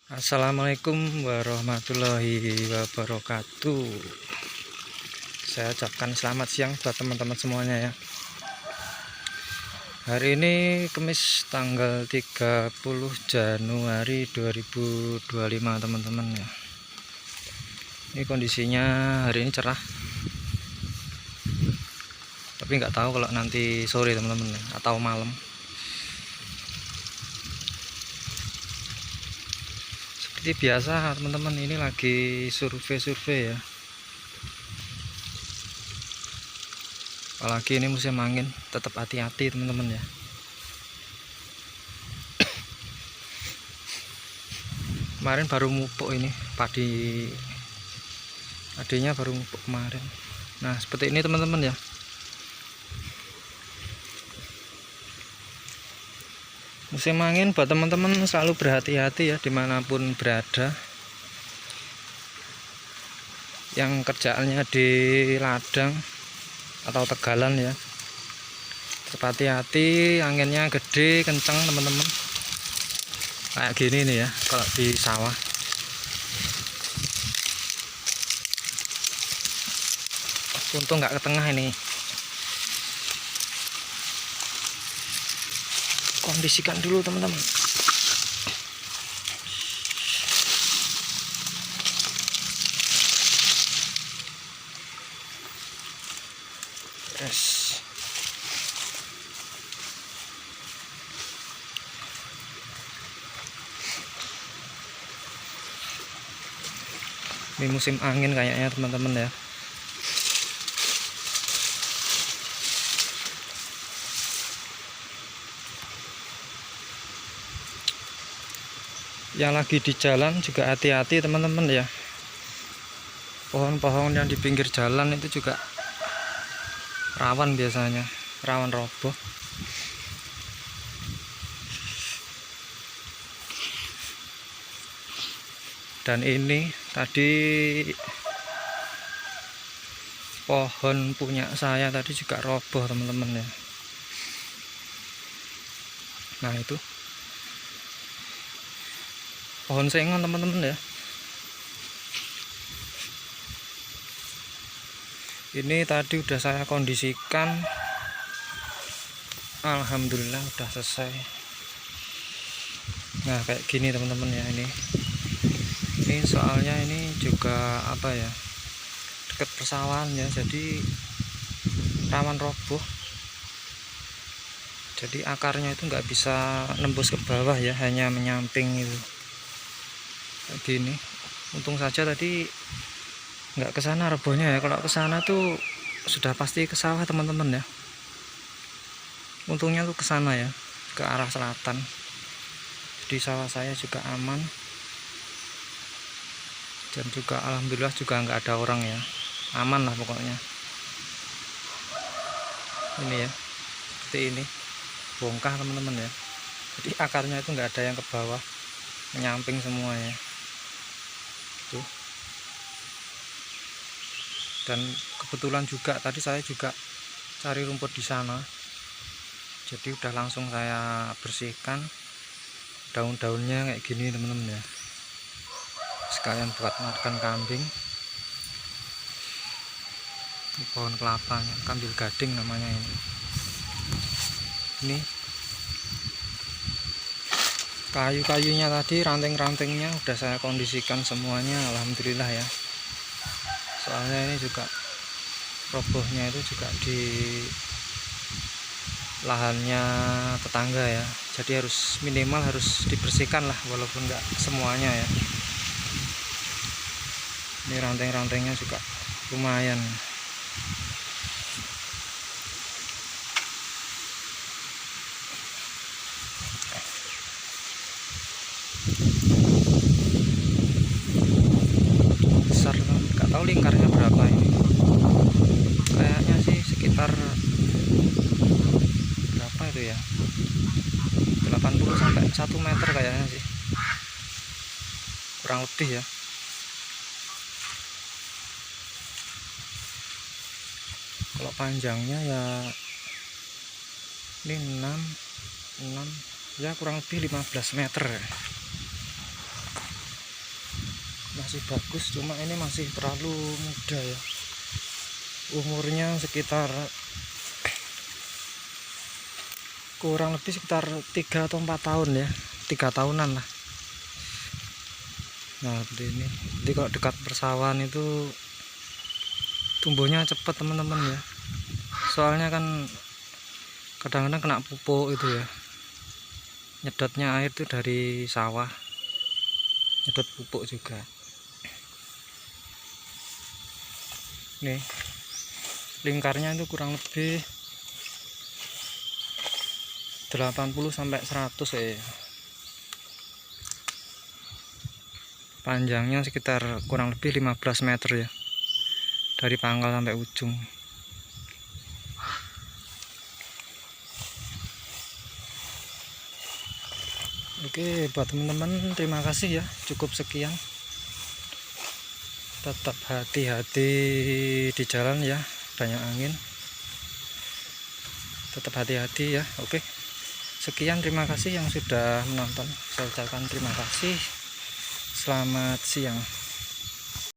Assalamualaikum warahmatullahi wabarakatuh. Saya ucapkan selamat siang buat teman-teman semuanya ya. Hari ini Kamis tanggal 30 Januari 2025 teman-teman ya. Ini kondisinya hari ini cerah. Tapi nggak tahu kalau nanti sore teman-teman ya, atau malam. Seperti biasa teman-teman, ini lagi survei ya. Apalagi ini musim angin, tetap hati-hati teman-teman ya. Kemarin baru mupuk ini padinya baru mupuk kemarin. Nah seperti ini teman-teman ya. Musim angin buat teman-teman selalu berhati-hati ya dimanapun berada. Yang kerjaannya di ladang atau tegalan ya, hati-hati, anginnya gede kenceng teman-teman. Kayak gini nih ya kalau di sawah. Untung nggak ke tengah ini. Kondisikan dulu teman-teman. Yes. Ini musim angin kayaknya teman-teman ya. Yang lagi di jalan juga hati-hati teman-teman ya. Pohon-pohon yang di pinggir jalan itu juga rawan, biasanya rawan roboh. Dan ini tadi pohon punya saya tadi juga roboh teman-teman ya. Nah itu pohon sengon teman-teman ya. Ini tadi udah saya kondisikan, alhamdulillah udah selesai. Nah kayak gini teman-teman ya. Ini soalnya ini juga apa ya, dekat persawahan ya, jadi rawan roboh. Jadi akarnya itu nggak bisa nembus ke bawah ya, hanya menyamping itu kayak gini. Untung saja tadi nggak ke sana robohnya ya. Kalau ke sana tuh sudah pasti ke sawah teman-teman ya. Untungnya tuh ke sana ya, ke arah selatan. Jadi sawah saya juga aman. Dan juga alhamdulillah juga nggak ada orang ya, aman lah pokoknya. Ini ya, seperti ini, bongkah teman-teman ya. Jadi akarnya itu nggak ada yang ke bawah, menyamping semua ya. Tuh. Dan kebetulan juga tadi saya juga cari rumput di sana, jadi udah langsung saya bersihkan daun-daunnya kayak gini teman-teman ya, sekalian buat makan kambing. Ini pohon kelapanya, kambil gading namanya ini. Ini kayu-kayunya tadi, ranting-rantingnya udah saya kondisikan semuanya, alhamdulillah ya. Soalnya ini juga robohnya itu juga di lahannya tetangga ya, jadi harus minimal harus dibersihkan lah, walaupun nggak semuanya ya. Ini ranting-rantingnya juga lumayan. Besar, nggak tahu lingkarnya berapa ini. Kayaknya sih sekitar berapa itu ya, 80 sampai 1 meter kayaknya sih, kurang lebih ya. Kalau panjangnya ya ini 6 ya, kurang lebih 15 meter. masih bagus, cuma ini masih terlalu muda ya, umurnya sekitar kurang lebih sekitar 3 atau 4 tahun ya, 3 tahunan lah. Nah seperti ini. Jadi kalau dekat persawahan itu tumbuhnya cepat teman-teman ya, soalnya kan kadang-kadang kena pupuk itu ya, nyedotnya air itu dari sawah, nyedot pupuk juga. Nih lingkarnya itu kurang lebih 80 sampai 100 ya. Panjangnya sekitar kurang lebih 15 meter ya, dari pangkal sampai ujung. Oke, buat teman-teman terima kasih ya, cukup sekian. Tetap hati-hati di jalan ya, banyak angin. Tetap hati-hati ya. Oke, sekian, terima kasih yang sudah menonton. Saya ucapkan terima kasih. Selamat siang.